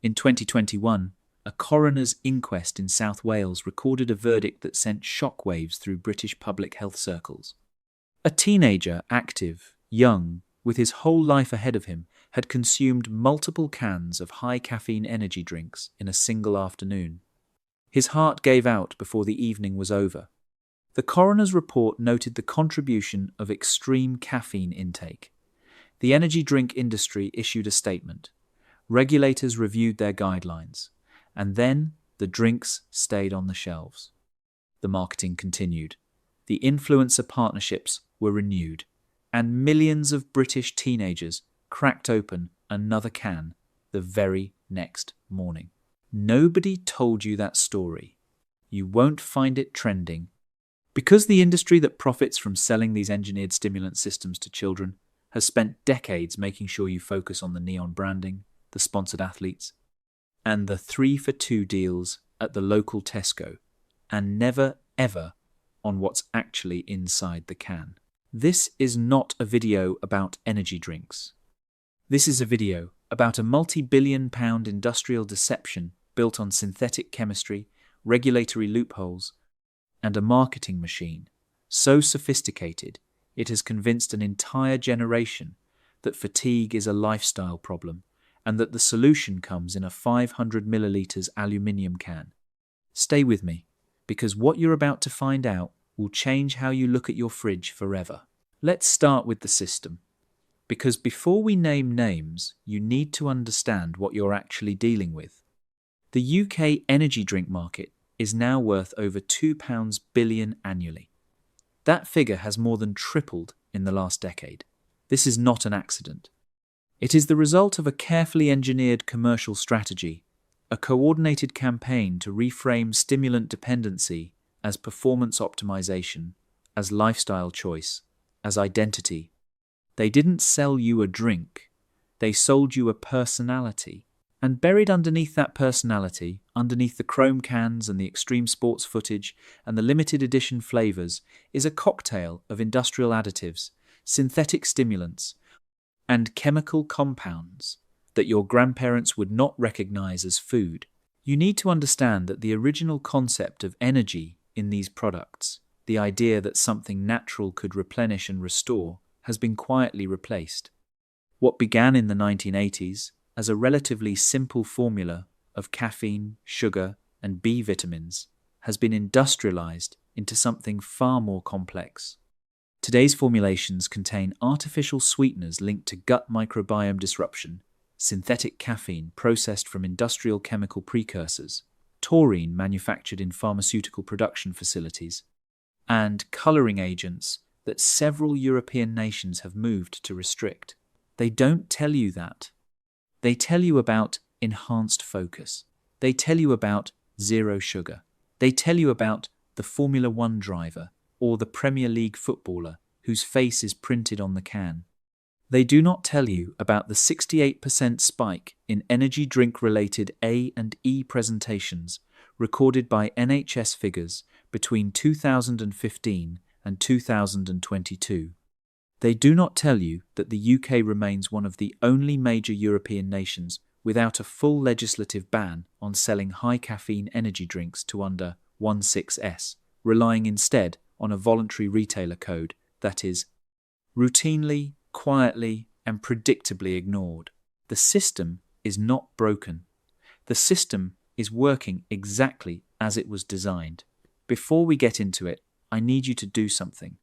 In 2021, a coroner's inquest in South Wales recorded a verdict that sent shockwaves through British public health circles. A teenager, active, young, with his whole life ahead of him, had consumed multiple cans of high-caffeine energy drinks in a single afternoon. His heart gave out before the evening was over. The coroner's report noted the contribution of extreme caffeine intake. The energy drink industry issued a statement. Regulators reviewed their guidelines, and then the drinks stayed on the shelves. The marketing continued. The influencer partnerships were renewed, and millions of British teenagers cracked open another can the very next morning. Nobody told you that story. You won't find it trending. Because the industry that profits from selling these engineered stimulant systems to children has spent decades making sure you focus on the neon branding, the sponsored athletes, and the 3-for-2 deals at the local Tesco, and never, ever on what's actually inside the can. This is not a video about energy drinks. This is a video about a multi-billion-pound industrial deception built on synthetic chemistry, regulatory loopholes, and a marketing machine so sophisticated it has convinced an entire generation that fatigue is a lifestyle problem and that the solution comes in a 500 milliliters aluminium can. Stay with me, because what you're about to find out will change how you look at your fridge forever. Let's start with the system, because before we name names, you need to understand what you're actually dealing with. The UK energy drink market is now worth over £2 billion annually. That figure has more than tripled in the last decade. This is not an accident. It is the result of a carefully engineered commercial strategy, a coordinated campaign to reframe stimulant dependency as performance optimization, as lifestyle choice, as identity. They didn't sell you a drink, they sold you a personality. And buried underneath that personality, underneath the chrome cans and the extreme sports footage and the limited edition flavors, is a cocktail of industrial additives, synthetic stimulants, and chemical compounds that your grandparents would not recognize as food. You need to understand that the original concept of energy in these products, the idea that something natural could replenish and restore, has been quietly replaced. What began in the 1980s as a relatively simple formula of caffeine, sugar, and B vitamins has been industrialized into something far more complex. Today's formulations contain artificial sweeteners linked to gut microbiome disruption, synthetic caffeine processed from industrial chemical precursors, taurine manufactured in pharmaceutical production facilities, and coloring agents that several European nations have moved to restrict. They don't tell you that. They tell you about enhanced focus. They tell you about zero sugar. They tell you about the Formula One driver or the Premier League footballer whose face is printed on the can. They do not tell you about the 68% spike in energy drink-related A and E presentations recorded by NHS figures between 2015 and 2022. They do not tell you that the UK remains one of the only major European nations without a full legislative ban on selling high-caffeine energy drinks to under 16S, relying instead on a voluntary retailer code that is routinely, quietly, and predictably ignored. The system is not broken. The system is working exactly as it was designed. Before we get into it, I need you to do something.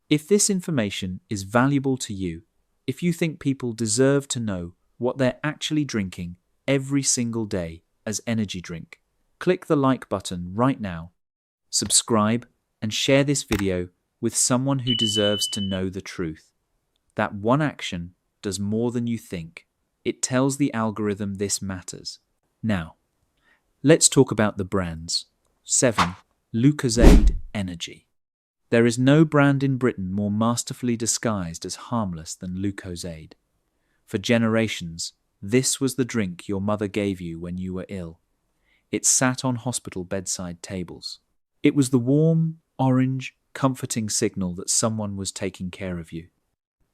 If this information is valuable to you, if you think people deserve to know what they're actually drinking every single day as energy drink, click the like button right now, subscribe, and share this video with someone who deserves to know the truth. That one action does more than you think. It tells the algorithm this matters. Now, let's talk about the brands. 7. Lucozade Energy. There is no brand in Britain more masterfully disguised as harmless than Lucozade. For generations, this was the drink your mother gave you when you were ill. It sat on hospital bedside tables. It was the warm, orange, comforting signal that someone was taking care of you.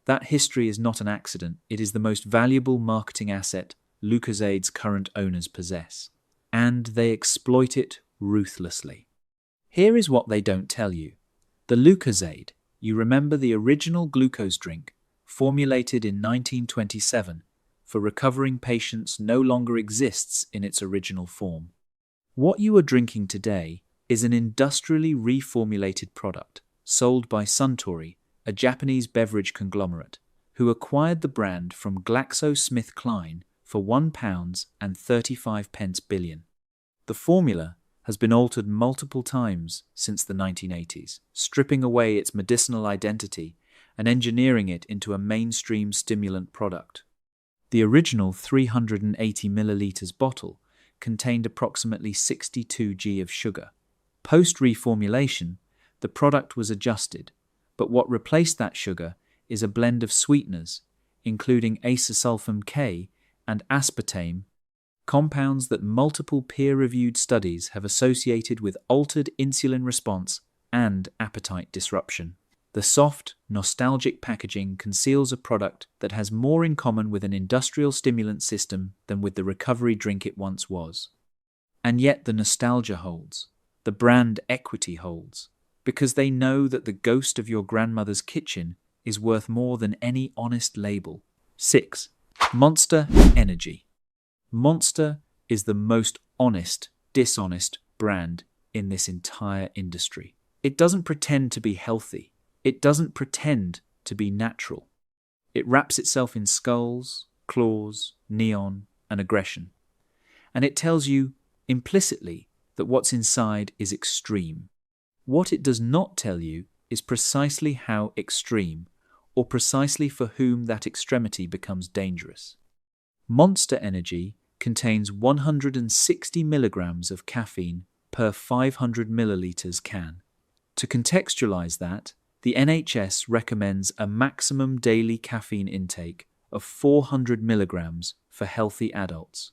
That history is not an accident. It is the most valuable marketing asset Lucozade's current owners possess, and they exploit it ruthlessly. Here is what they don't tell you. The Lucozade, you remember the original glucose drink, formulated in 1927 for recovering patients, no longer exists in its original form. What you are drinking today is an industrially reformulated product sold by Suntory, a Japanese beverage conglomerate, who acquired the brand from GlaxoSmithKline for £1.35 billion. The formula has been altered multiple times since the 1980s, stripping away its medicinal identity and engineering it into a mainstream stimulant product. The original 380 milliliters bottle contained approximately 62 g of sugar. Post-reformulation, the product was adjusted, but what replaced that sugar is a blend of sweeteners, including acesulfame K and aspartame, compounds that multiple peer-reviewed studies have associated with altered insulin response and appetite disruption. The soft, nostalgic packaging conceals a product that has more in common with an industrial stimulant system than with the recovery drink it once was. And yet the nostalgia holds, the brand equity holds, because they know that the ghost of your grandmother's kitchen is worth more than any honest label. 6. Monster Energy. Monster is the most honest, dishonest brand in this entire industry. It doesn't pretend to be healthy. It doesn't pretend to be natural. It wraps itself in skulls, claws, neon, and aggression. And it tells you, implicitly, that what's inside is extreme. What it does not tell you is precisely how extreme, or precisely for whom that extremity becomes dangerous. Monster Energy contains 160 milligrams of caffeine per 500 milliliters can. To contextualize that, the NHS recommends a maximum daily caffeine intake of 400 milligrams for healthy adults.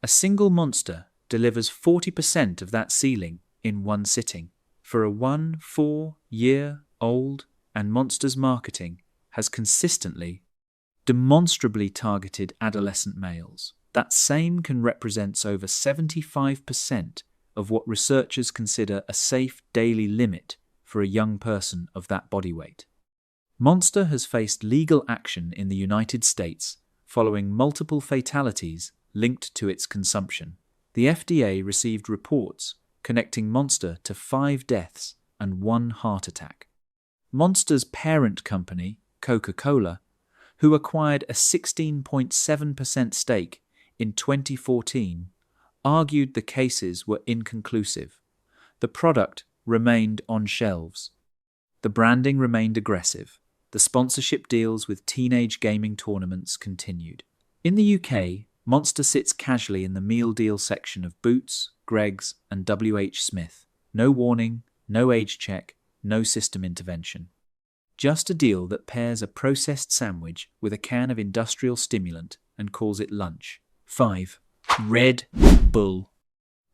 A single Monster delivers 40% of that ceiling in one sitting. For a 4-year-old, and Monster's marketing has consistently, demonstrably targeted adolescent males. That same can represent over 75% of what researchers consider a safe daily limit for a young person of that body weight. Monster has faced legal action in the United States following multiple fatalities linked to its consumption. The FDA received reports connecting Monster to 5 deaths and 1 heart attack. Monster's parent company, Coca-Cola, who acquired a 16.7% stake in 2014, argued the cases were inconclusive. The product remained on shelves. The branding remained aggressive. The sponsorship deals with teenage gaming tournaments continued. In the UK, Monster sits casually in the meal deal section of Boots, Greggs, and WH Smith. No warning, no age check, no system intervention. Just a deal that pairs a processed sandwich with a can of industrial stimulant and calls it lunch. 5. Red Bull.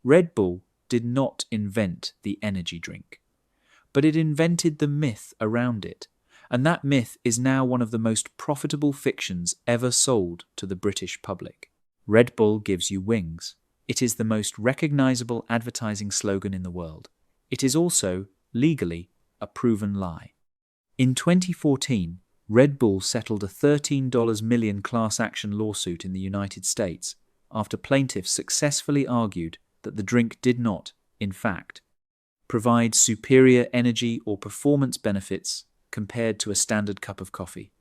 Red Bull did not invent the energy drink, but it invented the myth around it, and that myth is now one of the most profitable fictions ever sold to the British public. Red Bull gives you wings. It is the most recognizable advertising slogan in the world. It is also, legally, a proven lie. In 2014, Red Bull settled a $13 million class action lawsuit in the United States after plaintiffs successfully argued that the drink did not, in fact, provide superior energy or performance benefits compared to a standard cup of coffee.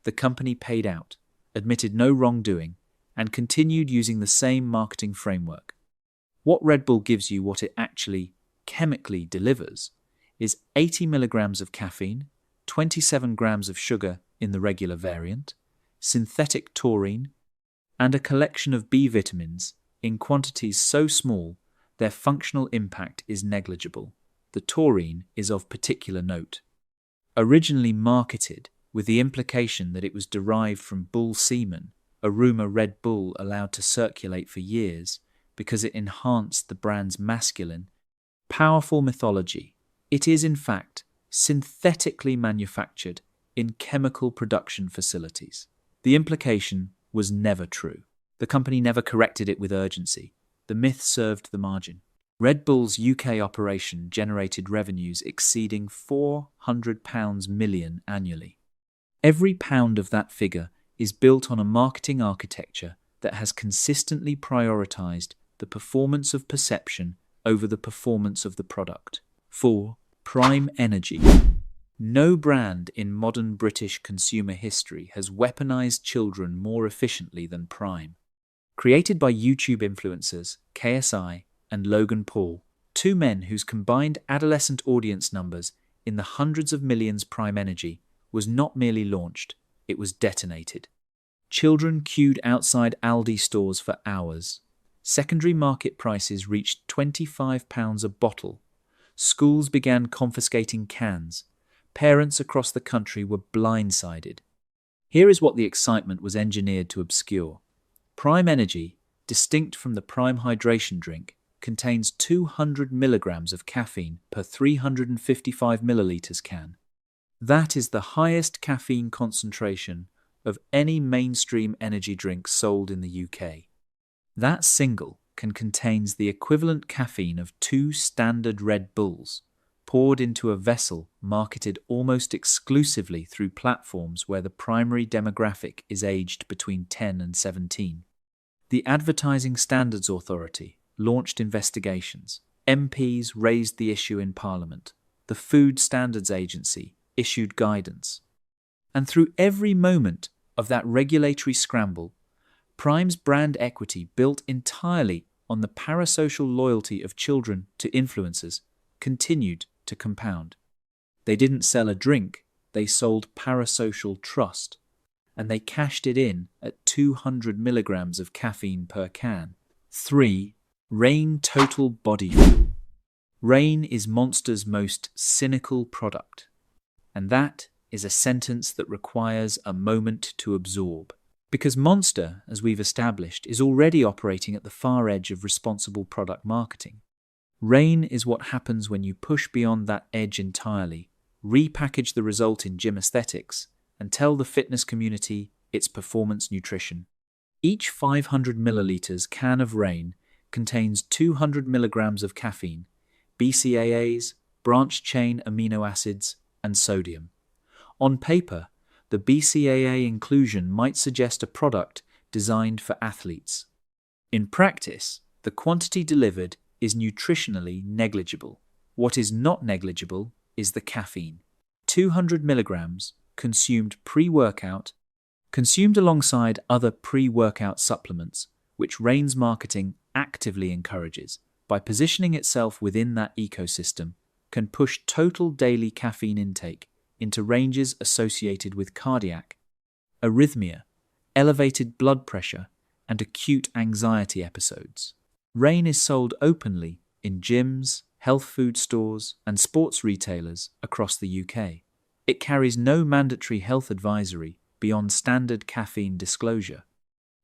The company paid out, admitted no wrongdoing, and continued using the same marketing framework. What Red Bull gives you, what it actually chemically delivers, is 80 milligrams of caffeine, 27 grams of sugar in the regular variant, synthetic taurine, and a collection of B vitamins in quantities so small their functional impact is negligible. The taurine is of particular note. Originally marketed with the implication that it was derived from bull semen, a rumor Red Bull allowed to circulate for years because it enhanced the brand's masculine, powerful mythology, it is in fact synthetically manufactured in chemical production facilities. The implication was never true. The company never corrected it with urgency. The myth served the margin. Red Bull's UK operation generated revenues exceeding £400 million annually. Every pound of that figure is built on a marketing architecture that has consistently prioritized the performance of perception over the performance of the product. 4. Prime Energy. No brand in modern British consumer history has weaponized children more efficiently than Prime. Created by YouTube influencers KSI and Logan Paul, two men whose combined adolescent audience numbers in the hundreds of millions, Prime Energy was not merely launched, it was detonated. Children queued outside Aldi stores for hours. Secondary market prices reached £25 a bottle. Schools began confiscating cans. Parents across the country were blindsided. Here is what the excitement was engineered to obscure. Prime Energy, distinct from the Prime hydration drink, contains 200 milligrams of caffeine per 355 milliliters can. That is the highest caffeine concentration of any mainstream energy drink sold in the UK. That single can contain the equivalent caffeine of 2 standard Red Bulls, poured into a vessel marketed almost exclusively through platforms where the primary demographic is aged between 10 and 17. The Advertising Standards Authority launched investigations. MPs raised the issue in Parliament. The Food Standards Agency issued guidance. And through every moment of that regulatory scramble, Prime's brand equity, built entirely on the parasocial loyalty of children to influencers, continued to compound. They didn't sell a drink, they sold parasocial trust, and they cashed it in at 200 milligrams of caffeine per can. 3. Reign Total Body Fuel. Reign is Monster's most cynical product, and that is a sentence that requires a moment to absorb. Because Monster, as we've established, is already operating at the far edge of responsible product marketing. Reign is what happens when you push beyond that edge entirely, repackage the result in gym aesthetics, and tell the fitness community it's performance nutrition. Each 500 milliliters can of Reign contains 200 milligrams of caffeine, BCAAs, branched-chain amino acids, and sodium. On paper, the BCAA inclusion might suggest a product designed for athletes. In practice, the quantity delivered is nutritionally negligible. What is not negligible is the caffeine. 200 milligrams consumed pre-workout, consumed alongside other pre-workout supplements, which Reign's marketing actively encourages, by positioning itself within that ecosystem, can push total daily caffeine intake into ranges associated with cardiac, arrhythmia, elevated blood pressure, and acute anxiety episodes. Reign is sold openly in gyms, health food stores, and sports retailers across the UK. It carries no mandatory health advisory beyond standard caffeine disclosure.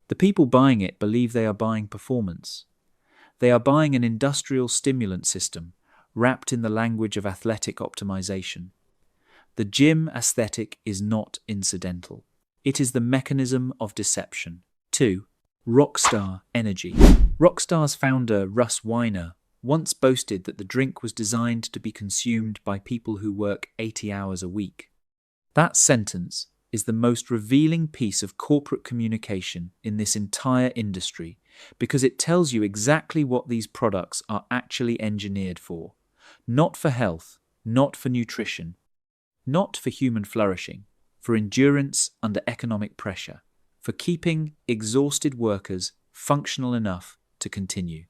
The people buying it believe they are buying performance. They are buying an industrial stimulant system wrapped in the language of athletic optimization. The gym aesthetic is not incidental. It is the mechanism of deception. 2. Rockstar Energy. Rockstar's founder, Russ Weiner, once boasted that the drink was designed to be consumed by people who work 80 hours a week. That sentence is the most revealing piece of corporate communication in this entire industry, because it tells you exactly what these products are actually engineered for. Not for health, not for nutrition, not for human flourishing, for endurance under economic pressure, for keeping exhausted workers functional enough to continue.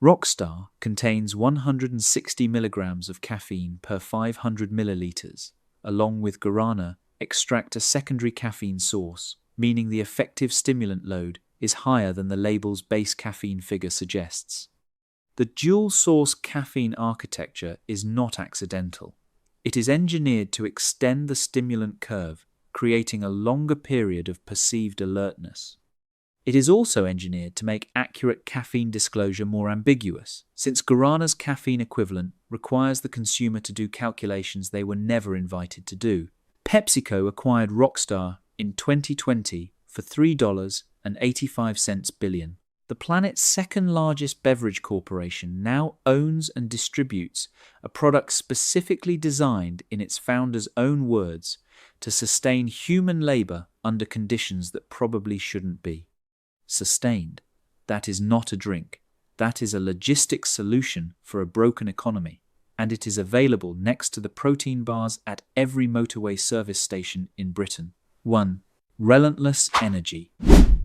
Rockstar contains 160 milligrams of caffeine per 500 milliliters. Along with guarana, extract a secondary caffeine source, meaning the effective stimulant load is higher than the label's base caffeine figure suggests. The dual-source caffeine architecture is not accidental. It is engineered to extend the stimulant curve, creating a longer period of perceived alertness. It is also engineered to make accurate caffeine disclosure more ambiguous, since guarana's caffeine equivalent requires the consumer to do calculations they were never invited to do. PepsiCo acquired Rockstar in 2020 for $3 $1.85 billion. The planet's second largest beverage corporation now owns and distributes a product specifically designed, in its founder's own words, to sustain human labor under conditions that probably shouldn't be. Sustained. That is not a drink. That is a logistics solution for a broken economy, and it is available next to the protein bars at every motorway service station in Britain. 1. Relentless Energy.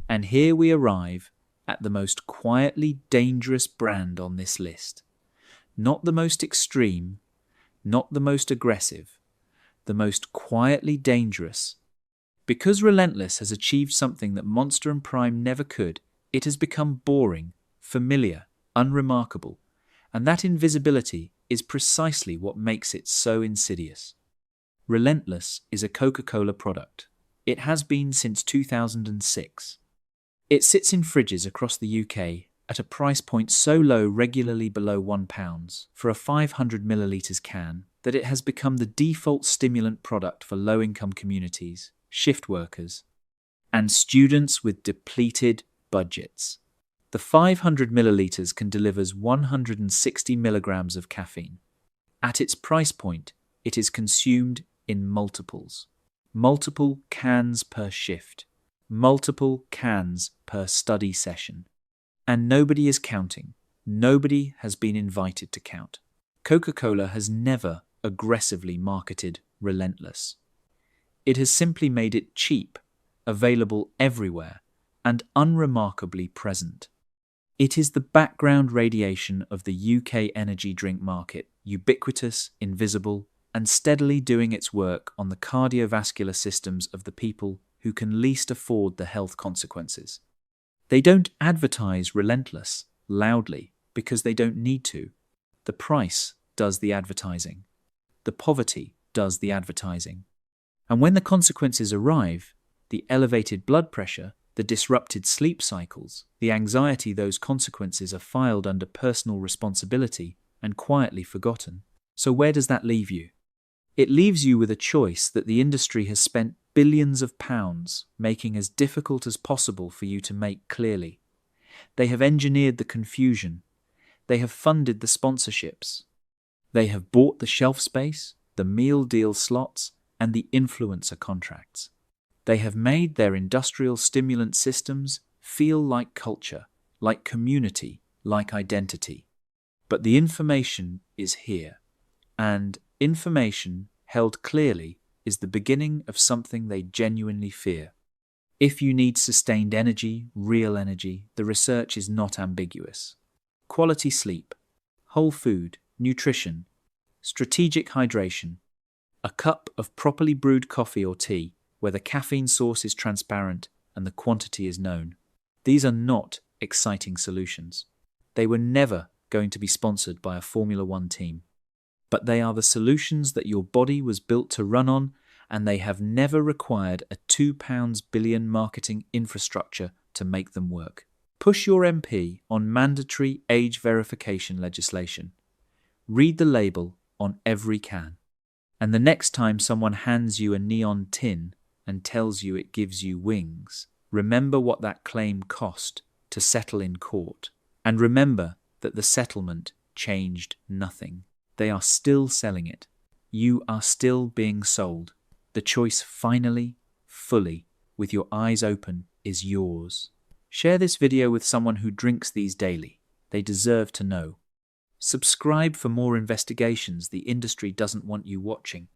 And here we arrive at the most quietly dangerous brand on this list. Not the most extreme, not the most aggressive, the most quietly dangerous. Because Relentless has achieved something that Monster and Prime never could, it has become boring, familiar, unremarkable, and that invisibility is precisely what makes it so insidious. Relentless is a Coca-Cola product. It has been since 2006. It sits in fridges across the UK at a price point so low, regularly below £1, for a 500 millilitres can, that it has become the default stimulant product for low-income communities, shift workers, and students with depleted budgets. The 500 millilitres can deliver 160 milligrams of caffeine. At its price point, it is consumed in multiples. Multiple cans per shift. Multiple cans per study session. And nobody is counting. Nobody has been invited to count. Coca-Cola has never aggressively marketed Relentless. It has simply made it cheap, available everywhere, and unremarkably present. It is the background radiation of the UK energy drink market, ubiquitous, invisible, and steadily doing its work on the cardiovascular systems of the people who can least afford the health consequences. They don't advertise Relentless loudly because they don't need to. The price does the advertising. The poverty does the advertising. And when the consequences arrive, the elevated blood pressure, the disrupted sleep cycles, the anxiety, those consequences are filed under personal responsibility and quietly forgotten. So where does that leave you? It leaves you with a choice that the industry has spent billions of pounds making as difficult as possible for you to make clearly. They have engineered the confusion. They have funded the sponsorships. They have bought the shelf space, the meal deal slots, and the influencer contracts. They have made their industrial stimulant systems feel like culture, like community, like identity. But the information is here, and information held clearly is the beginning of something they genuinely fear. If you need sustained energy, real energy, the research is not ambiguous. Quality sleep, whole food, nutrition, strategic hydration, a cup of properly brewed coffee or tea where the caffeine source is transparent and the quantity is known. These are not exciting solutions. They were never going to be sponsored by a Formula One team. But they are the solutions that your body was built to run on, and they have never required a £2 billion marketing infrastructure to make them work. Push your MP on mandatory age verification legislation. Read the label on every can. And the next time someone hands you a neon tin and tells you it gives you wings, remember what that claim cost to settle in court. And remember that the settlement changed nothing. They are still selling it. You are still being sold. The choice finally, fully, with your eyes open, is yours. Share this video with someone who drinks these daily. They deserve to know. Subscribe for more investigations the industry doesn't want you watching.